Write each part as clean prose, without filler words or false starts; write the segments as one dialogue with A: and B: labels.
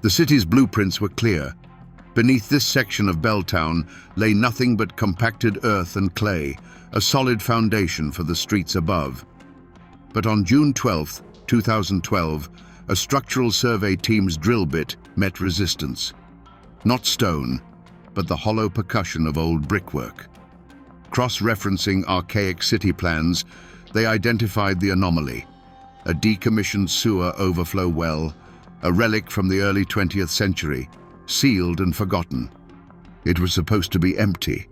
A: The city's blueprints were clear. Beneath this section of Belltown lay nothing but compacted earth and clay, a solid foundation for the streets above. But on June 12, 2012, a structural survey team's drill bit met resistance. Not stone, but the hollow percussion of old brickwork. Cross-referencing archaic city plans, they identified the anomaly: a decommissioned sewer overflow well, a relic from the early 20th century, sealed and forgotten. It was supposed to be empty.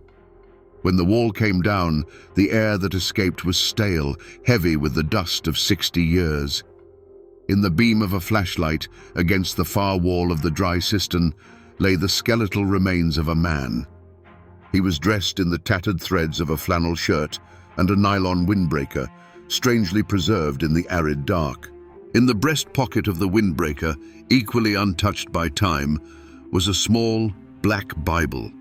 A: When the wall came down, the air that escaped was stale, heavy with the dust of 60 years. In the beam of a flashlight, against the far wall of the dry cistern, lay the skeletal remains of a man. He was dressed in the tattered threads of a flannel shirt and a nylon windbreaker, strangely preserved in the arid dark. In the breast pocket of the windbreaker, equally untouched by time, was a small, black Bible.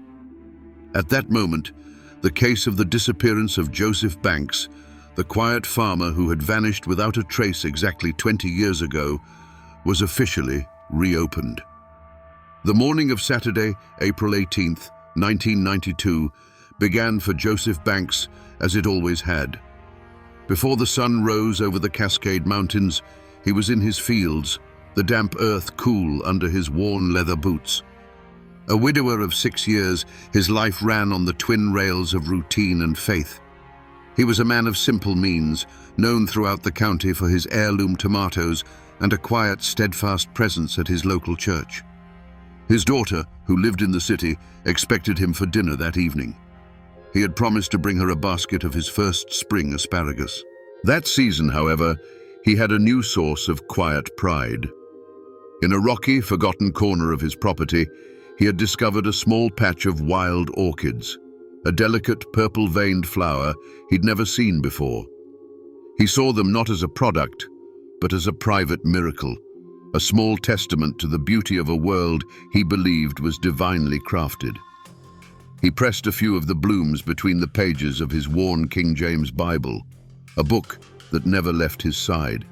A: At that moment, the case of the disappearance of Joseph Banks, the quiet farmer who had vanished without a trace exactly 20 years ago, was officially reopened. The morning of Saturday, April 18th, 1992, began for Joseph Banks as it always had. Before the sun rose over the Cascade Mountains, he was in his fields, the damp earth cool under his worn leather boots. A widower of 6 years, his life ran on the twin rails of routine and faith. He was a man of simple means, known throughout the county for his heirloom tomatoes and a quiet, steadfast presence at his local church. His daughter, who lived in the city, expected him for dinner that evening. He had promised to bring her a basket of his first spring asparagus. That season, however, he had a new source of quiet pride. In a rocky, forgotten corner of his property, he had discovered a small patch of wild orchids, a delicate purple-veined flower he'd never seen before. He saw them not as a product, but as a private miracle, a small testament to the beauty of a world he believed was divinely crafted. He pressed a few of the blooms between the pages of his worn King James Bible, a book that never left his side.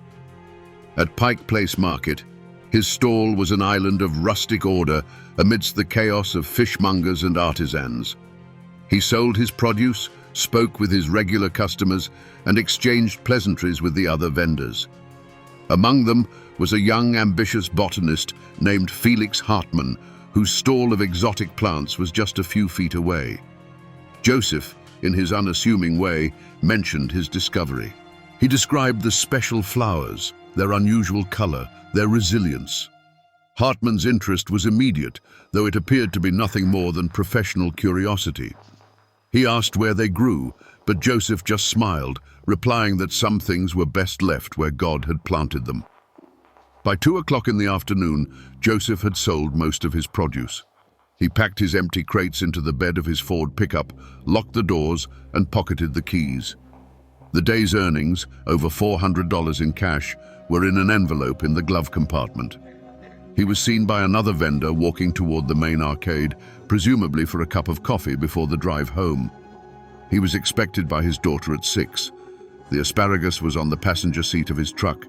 A: At Pike Place Market, his stall was an island of rustic order amidst the chaos of fishmongers and artisans. He sold his produce, spoke with his regular customers, and exchanged pleasantries with the other vendors. Among them was a young, ambitious botanist named Felix Hartmann, whose stall of exotic plants was just a few feet away. Joseph, in his unassuming way, mentioned his discovery. He described the special flowers, their unusual color, their resilience. Hartmann's interest was immediate, though it appeared to be nothing more than professional curiosity. He asked where they grew, but Joseph just smiled, replying that some things were best left where God had planted them. By 2 o'clock in the afternoon, Joseph had sold most of his produce. He packed his empty crates into the bed of his Ford pickup, locked the doors, and pocketed the keys. The day's earnings, over $400 in cash, were in an envelope in the glove compartment. He was seen by another vendor walking toward the main arcade, presumably for a cup of coffee before the drive home. He was expected by his daughter at 6. The asparagus was on the passenger seat of his truck,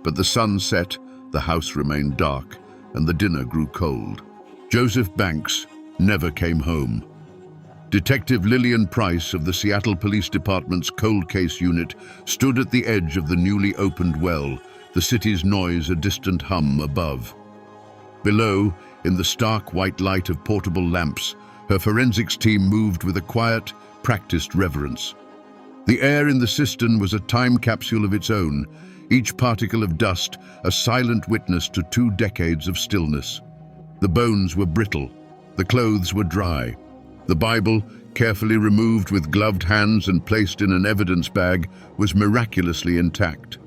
A: but the sun set, the house remained dark, and the dinner grew cold. Joseph Banks never came home. Detective Lillian Price of the Seattle Police Department's Cold Case Unit stood at the edge of the newly opened well, the city's noise a distant hum above. Below, in the stark white light of portable lamps, her forensics team moved with a quiet, practiced reverence. The air in the cistern was a time capsule of its own, each particle of dust a silent witness to 2 decades of stillness. The bones were brittle, the clothes were dry. The Bible, carefully removed with gloved hands and placed in an evidence bag, was miraculously intact.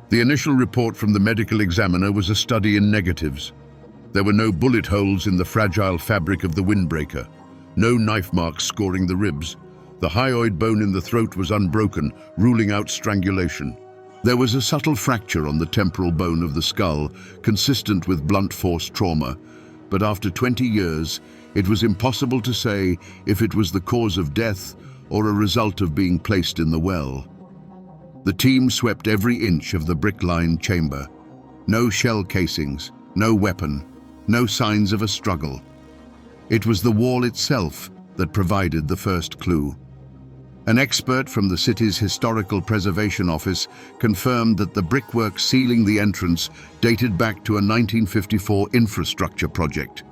A: The initial report from the medical examiner was a study in negatives. There were no bullet holes in the fragile fabric of the windbreaker, no knife marks scoring the ribs. The hyoid bone in the throat was unbroken, ruling out strangulation. There was a subtle fracture on the temporal bone of the skull, consistent with blunt force trauma, but after 20 years, it was impossible to say if it was the cause of death or a result of being placed in the well. The team swept every inch of the brick-lined chamber. No shell casings, no weapon, no signs of a struggle. It was the wall itself that provided the first clue. An expert from the city's Historical Preservation Office confirmed that the brickwork sealing the entrance dated back to a 1954 infrastructure project.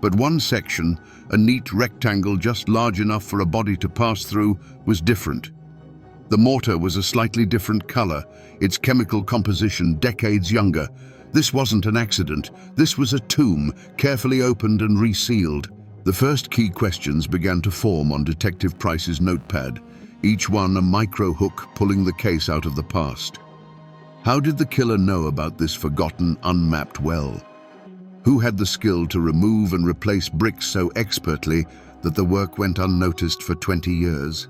A: But one section, a neat rectangle just large enough for a body to pass through, was different. The mortar was a slightly different color, its chemical composition decades younger. This wasn't an accident. This was a tomb, carefully opened and resealed. The first key questions began to form on Detective Price's notepad, each one a micro hook pulling the case out of the past. How did the killer know about this forgotten, unmapped well? Who had the skill to remove and replace bricks so expertly that the work went unnoticed for 20 years?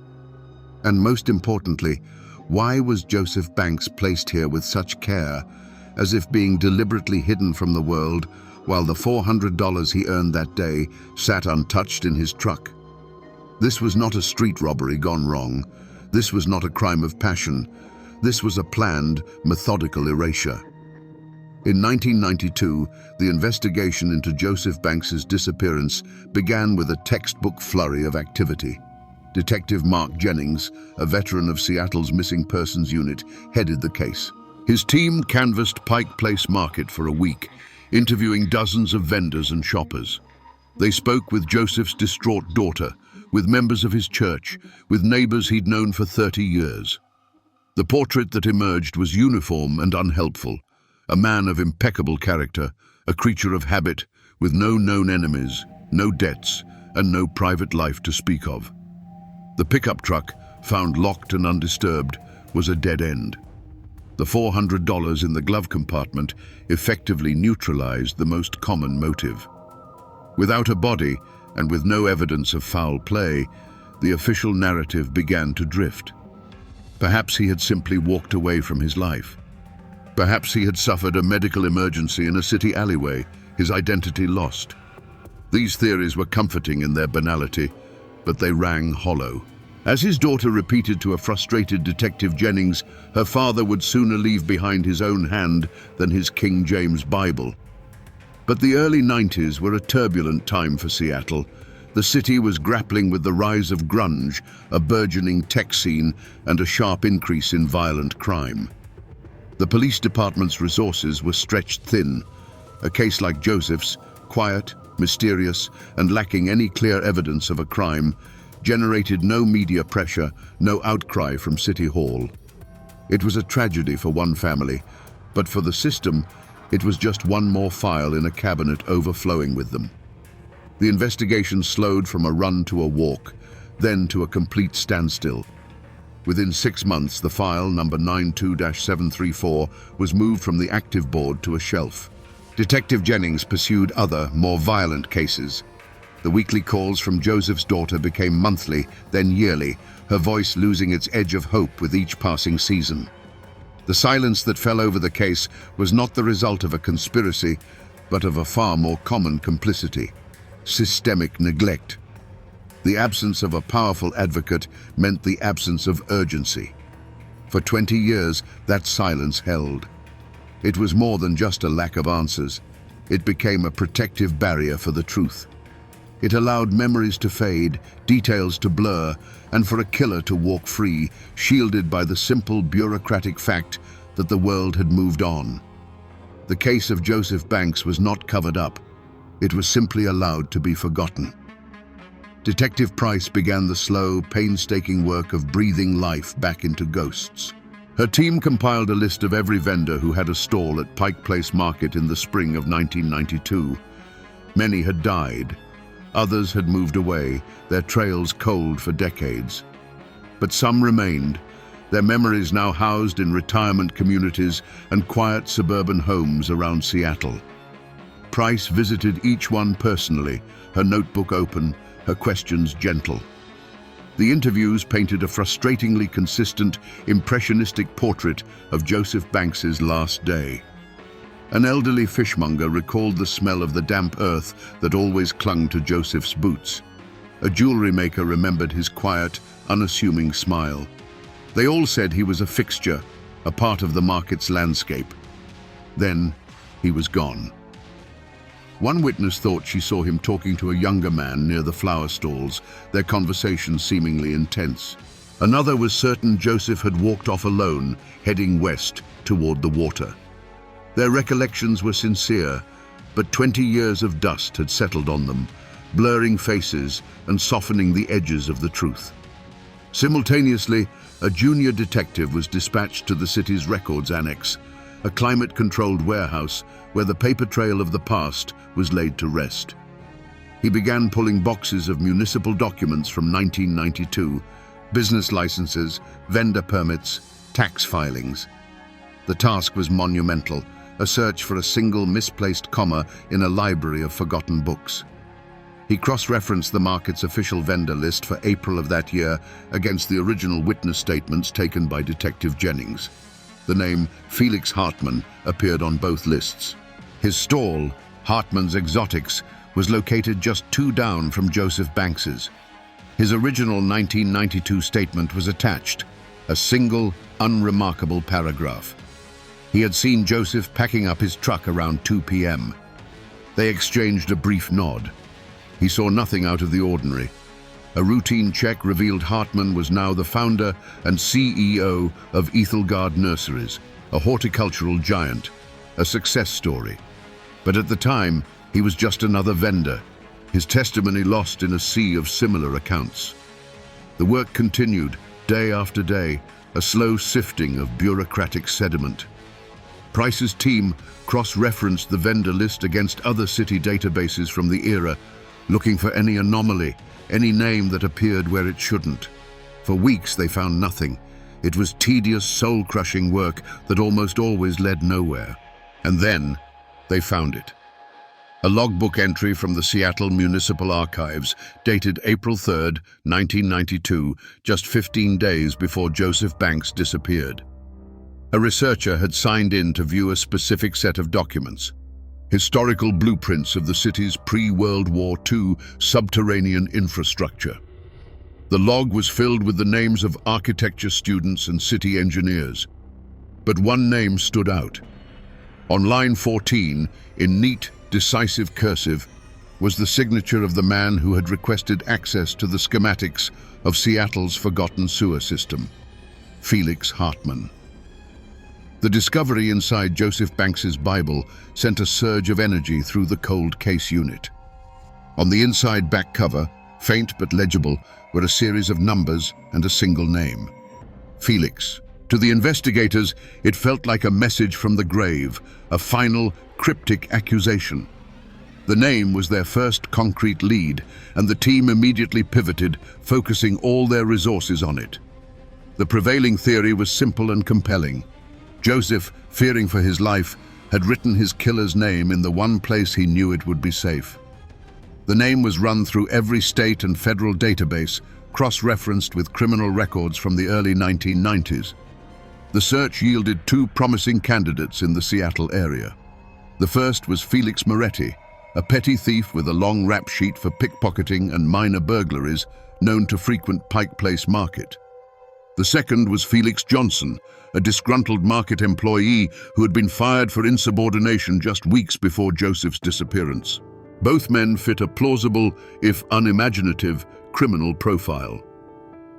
A: And most importantly, why was Joseph Banks placed here with such care, as if being deliberately hidden from the world, while the $400 he earned that day sat untouched in his truck? This was not a street robbery gone wrong. This was not a crime of passion. This was a planned, methodical erasure. In 1992, the investigation into Joseph Banks's disappearance began with a textbook flurry of activity. Detective Mark Jennings, a veteran of Seattle's Missing Persons Unit, headed the case. His team canvassed Pike Place Market for a week, interviewing dozens of vendors and shoppers. They spoke with Joseph's distraught daughter, with members of his church, with neighbors he'd known for 30 years. The portrait that emerged was uniform and unhelpful, a man of impeccable character, a creature of habit, with no known enemies, no debts, and no private life to speak of. The pickup truck, found locked and undisturbed, was a dead end. The $400 in the glove compartment effectively neutralized the most common motive. Without a body, and with no evidence of foul play, the official narrative began to drift. Perhaps he had simply walked away from his life. Perhaps he had suffered a medical emergency in a city alleyway, his identity lost. These theories were comforting in their banality, but they rang hollow. As his daughter repeated to a frustrated Detective Jennings, her father would sooner leave behind his own hand than his King James Bible. But the early 90s were a turbulent time for Seattle. The city was grappling with the rise of grunge, a burgeoning tech scene, and a sharp increase in violent crime. The police department's resources were stretched thin. A case like Joseph's, quiet, mysterious, and lacking any clear evidence of a crime, generated no media pressure, no outcry from City Hall. It was a tragedy for one family, but for the system, it was just one more file in a cabinet overflowing with them. The investigation slowed from a run to a walk, then to a complete standstill. Within 6 months, the file, number 92-734, was moved from the active board to a shelf. Detective Jennings pursued other, more violent cases. The weekly calls from Joseph's daughter became monthly, then yearly, her voice losing its edge of hope with each passing season. The silence that fell over the case was not the result of a conspiracy, but of a far more common complicity: systemic neglect. The absence of a powerful advocate meant the absence of urgency. For 20 years, that silence held. It was more than just a lack of answers. It became a protective barrier for the truth. It allowed memories to fade, details to blur, and for a killer to walk free, shielded by the simple bureaucratic fact that the world had moved on. The case of Joseph Banks was not covered up. It was simply allowed to be forgotten. Detective Price began the slow, painstaking work of breathing life back into ghosts. Her team compiled a list of every vendor who had a stall at Pike Place Market in the spring of 1992. Many had died. Others had moved away, their trails cold for decades. But some remained, their memories now housed in retirement communities and quiet suburban homes around Seattle. Price visited each one personally, her notebook open, her questions gentle. The interviews painted a frustratingly consistent, impressionistic portrait of Joseph Banks's last day. An elderly fishmonger recalled the smell of the damp earth that always clung to Joseph's boots. A jewelry maker remembered his quiet, unassuming smile. They all said he was a fixture, a part of the market's landscape. Then he was gone. One witness thought she saw him talking to a younger man near the flower stalls, their conversation seemingly intense. Another was certain Joseph had walked off alone, heading west toward the water. Their recollections were sincere, but 20 years of dust had settled on them, blurring faces and softening the edges of the truth. Simultaneously, a junior detective was dispatched to the city's records annex, a climate-controlled warehouse where the paper trail of the past was laid to rest. He began pulling boxes of municipal documents from 1992, business licenses, vendor permits, tax filings. The task was monumental, a search for a single misplaced comma in a library of forgotten books. He cross-referenced the market's official vendor list for April of that year against the original witness statements taken by Detective Jennings. The name Felix Hartman appeared on both lists. His stall, Hartman's Exotics, was located just 2 down from Joseph Banks's. His original 1992 statement was attached, a single, unremarkable paragraph. He had seen Joseph packing up his truck around 2 p.m. They exchanged a brief nod. He saw nothing out of the ordinary. A routine check revealed Hartman was now the founder and CEO of Ethelgard Nurseries, a horticultural giant, a success story. But at the time, he was just another vendor, his testimony lost in a sea of similar accounts. The work continued, day after day, a slow sifting of bureaucratic sediment. Price's team cross-referenced the vendor list against other city databases from the era, looking for any anomaly, any name that appeared where it shouldn't. For weeks they found nothing. It was tedious, soul-crushing work that almost always led nowhere. And then they found it. A logbook entry from the Seattle Municipal Archives, dated April 3, 1992, just 15 days before Joseph Banks disappeared. A researcher had signed in to view a specific set of documents. Historical blueprints of the city's pre-World War II subterranean infrastructure. The log was filled with the names of architecture students and city engineers. But one name stood out. On line 14, in neat, decisive cursive, was the signature of the man who had requested access to the schematics of Seattle's forgotten sewer system, Felix Hartman. The discovery inside Joseph Banks's Bible sent a surge of energy through the cold case unit. On the inside back cover, faint but legible, were a series of numbers and a single name, Felix. To the investigators, it felt like a message from the grave, a final, cryptic accusation. The name was their first concrete lead, and the team immediately pivoted, focusing all their resources on it. The prevailing theory was simple and compelling. Joseph, fearing for his life, had written his killer's name in the one place he knew it would be safe. The name was run through every state and federal database, cross-referenced with criminal records from the early 1990s. The search yielded 2 promising candidates in the Seattle area. The first was Felix Moretti, a petty thief with a long rap sheet for pickpocketing and minor burglaries, known to frequent Pike Place Market. The second was Felix Johnson, a disgruntled market employee who had been fired for insubordination just weeks before Joseph's disappearance. Both men fit a plausible, if unimaginative, criminal profile.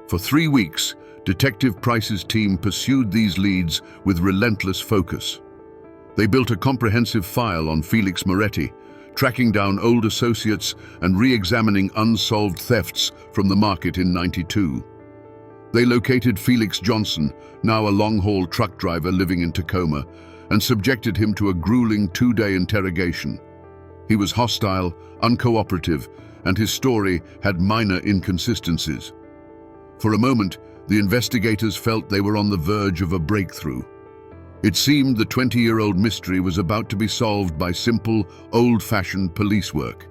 A: For 3 weeks, Detective Price's team pursued these leads with relentless focus. They built a comprehensive file on Felix Moretti, tracking down old associates and re-examining unsolved thefts from the market in '92. They located Felix Johnson, now a long-haul truck driver living in Tacoma, and subjected him to a grueling 2-day interrogation. He was hostile, uncooperative, and his story had minor inconsistencies. For a moment, the investigators felt they were on the verge of a breakthrough. It seemed the 20-year-old mystery was about to be solved by simple, old-fashioned police work.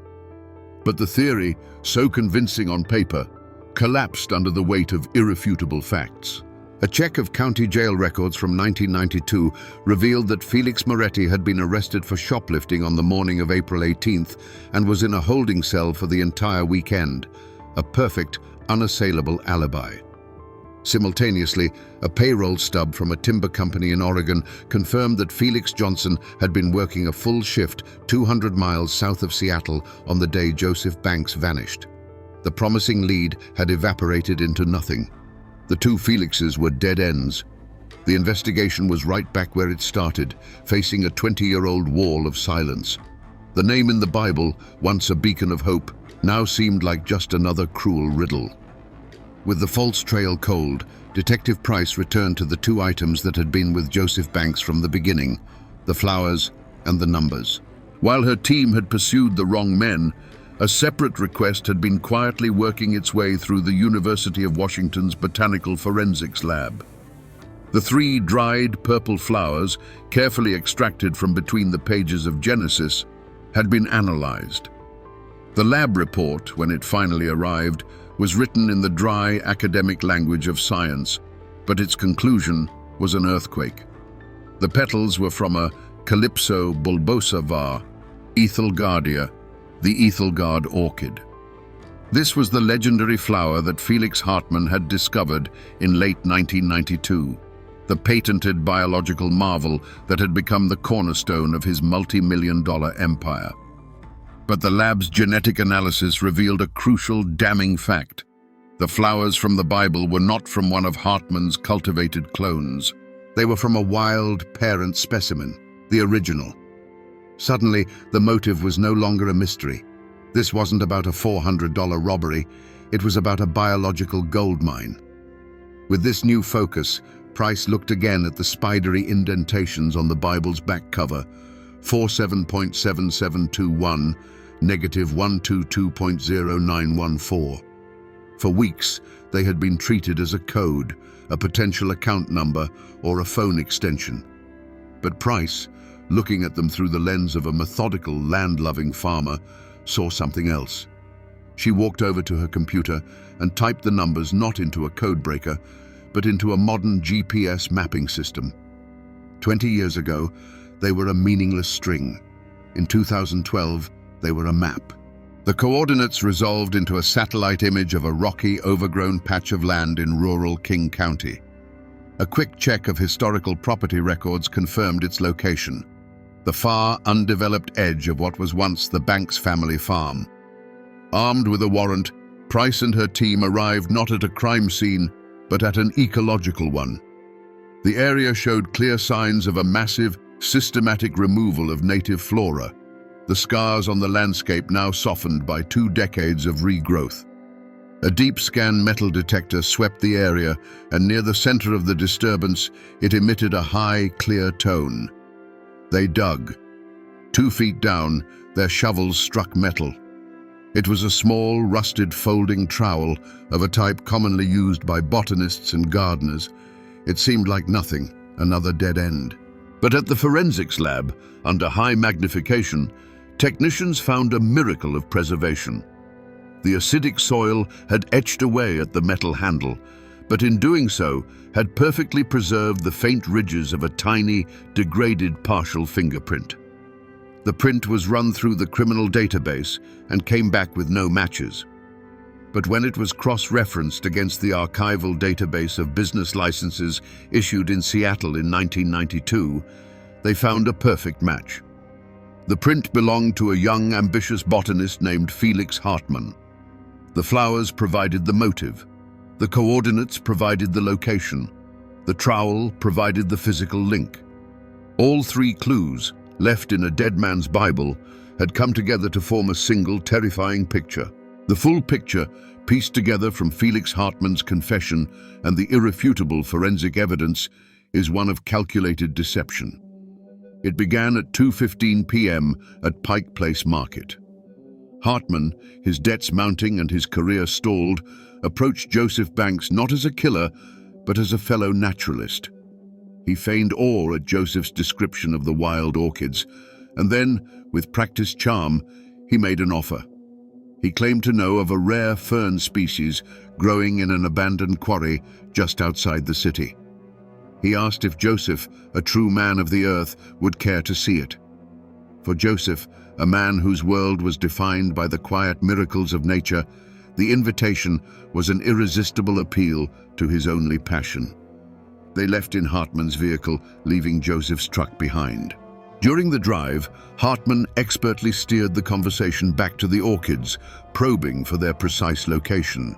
A: But the theory, so convincing on paper, collapsed under the weight of irrefutable facts. A check of county jail records from 1992 revealed that Felix Moretti had been arrested for shoplifting on the morning of April 18th and was in a holding cell for the entire weekend, a perfect, unassailable alibi. Simultaneously, a payroll stub from a timber company in Oregon confirmed that Felix Johnson had been working a full shift 200 miles south of Seattle on the day Joseph Banks vanished. The promising lead had evaporated into nothing. The two Felixes were dead ends. The investigation was right back where it started, facing a 20-year-old wall of silence. The name in the Bible, once a beacon of hope, now seemed like just another cruel riddle. With the false trail cold, Detective Price returned to the two items that had been with Joseph Banks from the beginning, the flowers and the numbers. While her team had pursued the wrong men, a separate request had been quietly working its way through the University of Washington's Botanical Forensics Lab. The 3 dried purple flowers, carefully extracted from between the pages of Genesis, had been analyzed. The lab report, when it finally arrived, was written in the dry academic language of science, but its conclusion was an earthquake. The petals were from a Calypso bulbosa var, Ethelgardia, the Ethelgard orchid. This was the legendary flower that Felix Hartmann had discovered in late 1992, the patented biological marvel that had become the cornerstone of his multi-million-dollar empire. But the lab's genetic analysis revealed a crucial, damning fact. The flowers from the Bible were not from one of Hartmann's cultivated clones. They were from a wild parent specimen, the original. Suddenly, the motive was no longer a mystery. This wasn't about a $400 robbery, it was about a biological gold mine. With this new focus, Price looked again at the spidery indentations on the Bible's back cover, 47.7721, -122.0914. For weeks, they had been treated as a code, a potential account number, or a phone extension. But Price, looking at them through the lens of a methodical, land-loving farmer, saw something else. She walked over to her computer and typed the numbers not into a codebreaker, but into a modern GPS mapping system. 20 years ago, they were a meaningless string. In 2012, they were a map. The coordinates resolved into a satellite image of a rocky, overgrown patch of land in rural King County. A quick check of historical property records confirmed its location, the far, undeveloped edge of what was once the Banks family farm. Armed with a warrant, Price and her team arrived not at a crime scene, but at an ecological one. The area showed clear signs of a massive, systematic removal of native flora, the scars on the landscape now softened by 2 decades of regrowth. A deep-scan metal detector swept the area, and near the center of the disturbance, it emitted a high, clear tone. They dug. 2 feet down, their shovels struck metal. It was a small, rusted folding trowel of a type commonly used by botanists and gardeners. It seemed like nothing, another dead end. But at the forensics lab, under high magnification, technicians found a miracle of preservation. The acidic soil had etched away at the metal handle, but in doing so, had perfectly preserved the faint ridges of a tiny, degraded partial fingerprint. The print was run through the criminal database and came back with no matches. But when it was cross-referenced against the archival database of business licenses issued in Seattle in 1992, they found a perfect match. The print belonged to a young, ambitious botanist named Felix Hartmann. The flowers provided the motive. The coordinates provided the location. The trowel provided the physical link. All 3 clues, left in a dead man's Bible, had come together to form a single terrifying picture. The full picture, pieced together from Felix Hartmann's confession and the irrefutable forensic evidence, is one of calculated deception. It began at 2:15 p.m. at Pike Place Market. Hartmann, his debts mounting and his career stalled, approached Joseph Banks not as a killer, but as a fellow naturalist. He feigned awe at Joseph's description of the wild orchids, and then, with practiced charm, he made an offer. He claimed to know of a rare fern species growing in an abandoned quarry just outside the city. He asked if Joseph, a true man of the earth, would care to see it. For Joseph, a man whose world was defined by the quiet miracles of nature, The invitation was an irresistible appeal to his only passion. They left in Hartman's vehicle, leaving Joseph's truck behind. During the drive, Hartman expertly steered the conversation back to the orchids, probing for their precise location.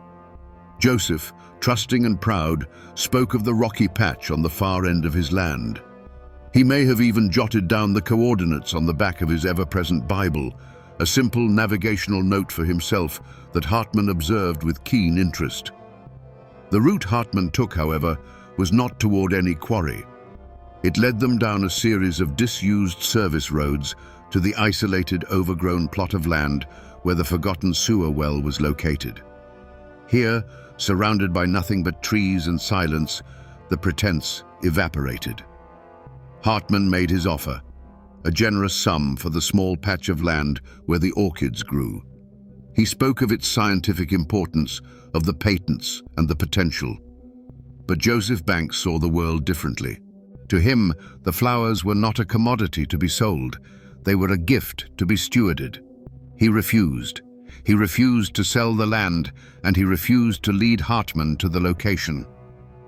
A: Joseph, trusting and proud, spoke of the rocky patch on the far end of his land. He may have even jotted down the coordinates on the back of his ever-present Bible, a simple navigational note for himself that Hartman observed with keen interest. The route Hartman took, however, was not toward any quarry. It led them down a series of disused service roads to the isolated, overgrown plot of land where the forgotten sewer well was located. Here, surrounded by nothing but trees and silence, the pretense evaporated. Hartman made his offer, a generous sum for the small patch of land where the orchids grew. He spoke of its scientific importance, of the patents and the potential. But Joseph Banks saw the world differently. To him, the flowers were not a commodity to be sold. They were a gift to be stewarded. He refused. He refused to sell the land, and he refused to lead Hartman to the location.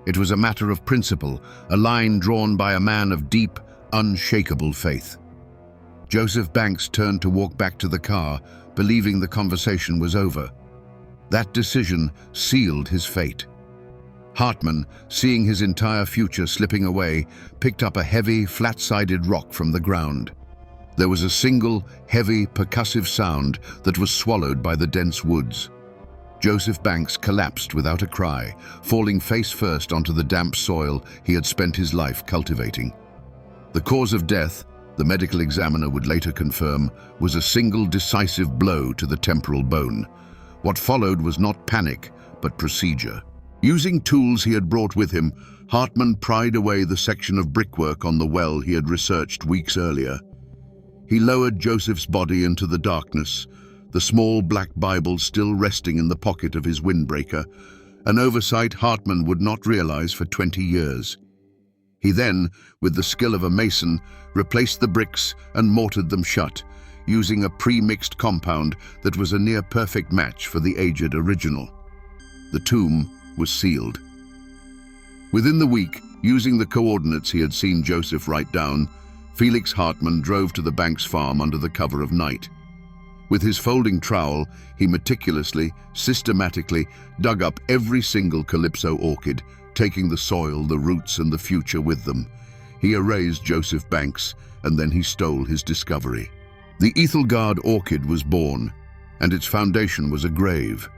A: It was a matter of principle, a line drawn by a man of deep, unshakable faith. Joseph Banks turned to walk back to the car, believing the conversation was over. That decision sealed his fate. Hartman, seeing his entire future slipping away, picked up a heavy, flat-sided rock from the ground. There was a single, heavy, percussive sound that was swallowed by the dense woods. Joseph Banks collapsed without a cry, falling face first onto the damp soil he had spent his life cultivating. The cause of death, the medical examiner would later confirm, was a single decisive blow to the temporal bone. What followed was not panic, but procedure. Using tools he had brought with him, Hartman pried away the section of brickwork on the well he had researched weeks earlier. He lowered Joseph's body into the darkness, the small black Bible still resting in the pocket of his windbreaker, an oversight Hartman would not realize for 20 years. He then, with the skill of a mason, replaced the bricks and mortared them shut, using a pre-mixed compound that was a near-perfect match for the aged original. The tomb was sealed. Within the week, using the coordinates he had seen Joseph write down, Felix Hartman drove to the Banks farm under the cover of night. With his folding trowel, he meticulously, systematically dug up every single calypso orchid, taking the soil, the roots, and the future with them. He erased Joseph Banks, and then he stole his discovery. The Ethelgard orchid was born, and its foundation was a grave.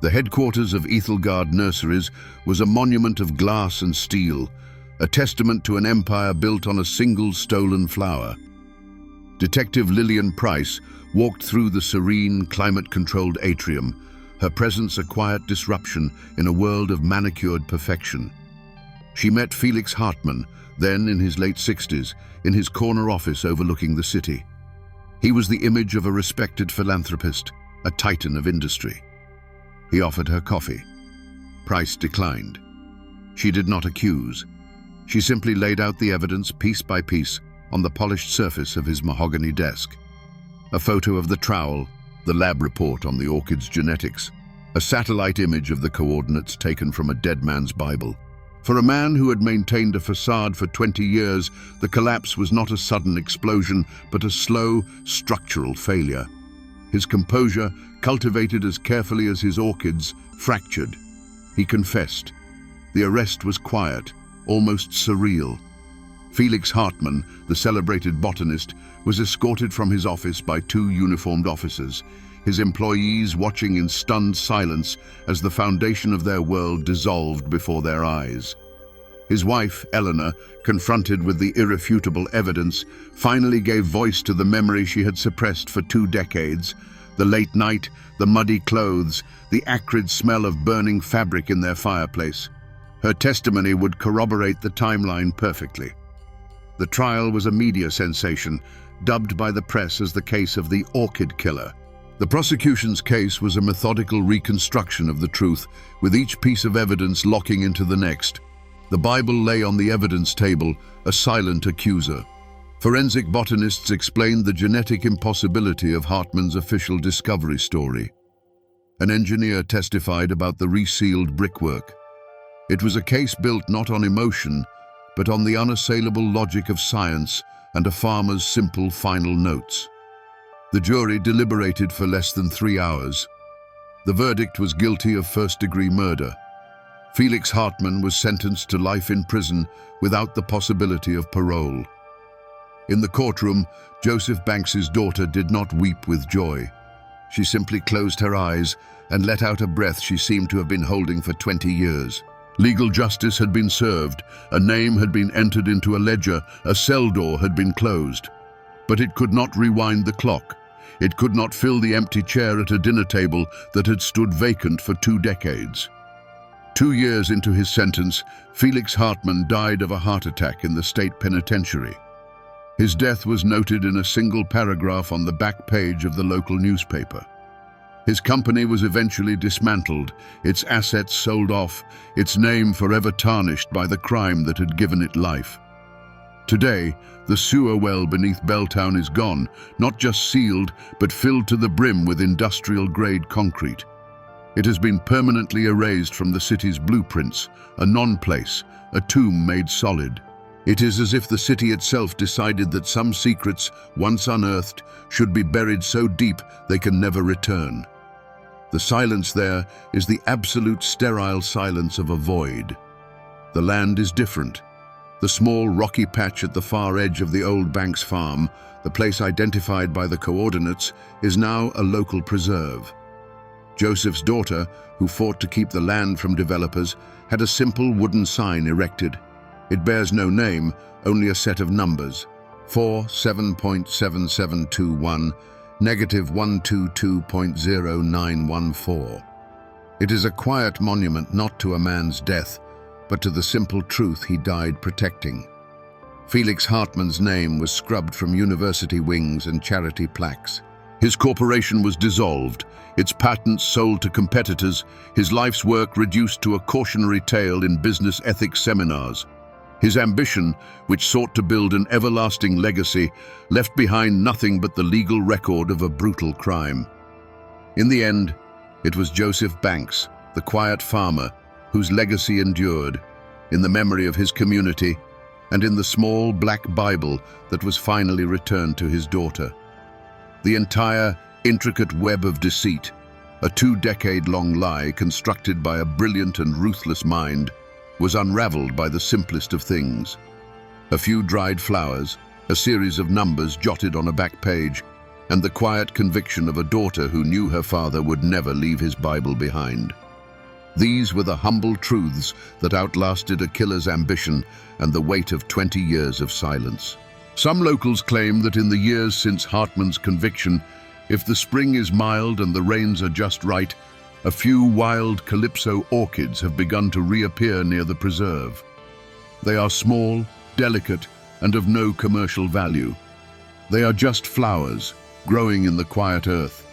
A: The headquarters of Ethelgard Nurseries was a monument of glass and steel, a testament to an empire built on a single stolen flower. Detective Lillian Price walked through the serene, climate-controlled atrium, her presence a quiet disruption in a world of manicured perfection. She met Felix Hartman, then in his late 60s, in his corner office overlooking the city. He was the image of a respected philanthropist, a titan of industry. He offered her coffee. Price declined. She did not accuse. She simply laid out the evidence piece by piece on the polished surface of his mahogany desk. A photo of the trowel, the lab report on the orchid's genetics, a satellite image of the coordinates taken from a dead man's Bible. For a man who had maintained a facade for 20 years, the collapse was not a sudden explosion, but a slow, structural failure. His composure, cultivated as carefully as his orchids, fractured. He confessed. The arrest was quiet, almost surreal. Felix Hartman, the celebrated botanist, was escorted from his office by 2 uniformed officers, his employees watching in stunned silence as the foundation of their world dissolved before their eyes. His wife, Eleanor, confronted with the irrefutable evidence, finally gave voice to the memory she had suppressed for 2 decades, the late night, the muddy clothes, the acrid smell of burning fabric in their fireplace. Her testimony would corroborate the timeline perfectly. The trial was a media sensation, dubbed by the press as the case of the orchid killer. The prosecution's case was a methodical reconstruction of the truth, with each piece of evidence locking into the next. The Bible lay on the evidence table, a silent accuser. Forensic botanists explained the genetic impossibility of Hartman's official discovery story. An engineer testified about the resealed brickwork. It was a case built not on emotion, but on the unassailable logic of science and a farmer's simple final notes. The jury deliberated for less than 3 hours. The verdict was guilty of first-degree murder. Felix Hartmann was sentenced to life in prison without the possibility of parole. In the courtroom, Joseph Banks's daughter did not weep with joy. She simply closed her eyes and let out a breath she seemed to have been holding for 20 years. Legal justice had been served, a name had been entered into a ledger, a cell door had been closed. But it could not rewind the clock. It could not fill the empty chair at a dinner table that had stood vacant for 2 decades. 2 years into his sentence, Felix Hartmann died of a heart attack in the state penitentiary. His death was noted in a single paragraph on the back page of the local newspaper. His company was eventually dismantled, its assets sold off, its name forever tarnished by the crime that had given it life. Today, the sewer well beneath Belltown is gone, not just sealed, but filled to the brim with industrial-grade concrete. It has been permanently erased from the city's blueprints, a non-place, a tomb made solid. It is as if the city itself decided that some secrets, once unearthed, should be buried so deep they can never return. The silence there is the absolute sterile silence of a void. The land is different. The small rocky patch at the far edge of the old Banks farm, the place identified by the coordinates, is now a local preserve. Joseph's daughter, who fought to keep the land from developers, had a simple wooden sign erected. It bears no name, only a set of numbers. 47.7721, -122.0914. It is a quiet monument not to a man's death, but to the simple truth he died protecting. Felix Hartmann's name was scrubbed from university wings and charity plaques. His corporation was dissolved, its patents sold to competitors, his life's work reduced to a cautionary tale in business ethics seminars. His ambition, which sought to build an everlasting legacy, left behind nothing but the legal record of a brutal crime. In the end, it was Joseph Banks, the quiet farmer, whose legacy endured, in the memory of his community and in the small black Bible that was finally returned to his daughter. The entire intricate web of deceit, a 2-decade-long lie constructed by a brilliant and ruthless mind, was unraveled by the simplest of things. A few dried flowers, a series of numbers jotted on a back page, and the quiet conviction of a daughter who knew her father would never leave his Bible behind. These were the humble truths that outlasted a killer's ambition and the weight of 20 years of silence. Some locals claim that in the years since Hartmann's conviction, if the spring is mild and the rains are just right, a few wild calypso orchids have begun to reappear near the preserve. They are small, delicate, and of no commercial value. They are just flowers, growing in the quiet earth.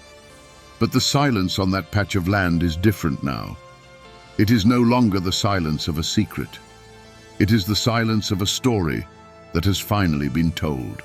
A: But the silence on that patch of land is different now. It is no longer the silence of a secret. It is the silence of a story that has finally been told.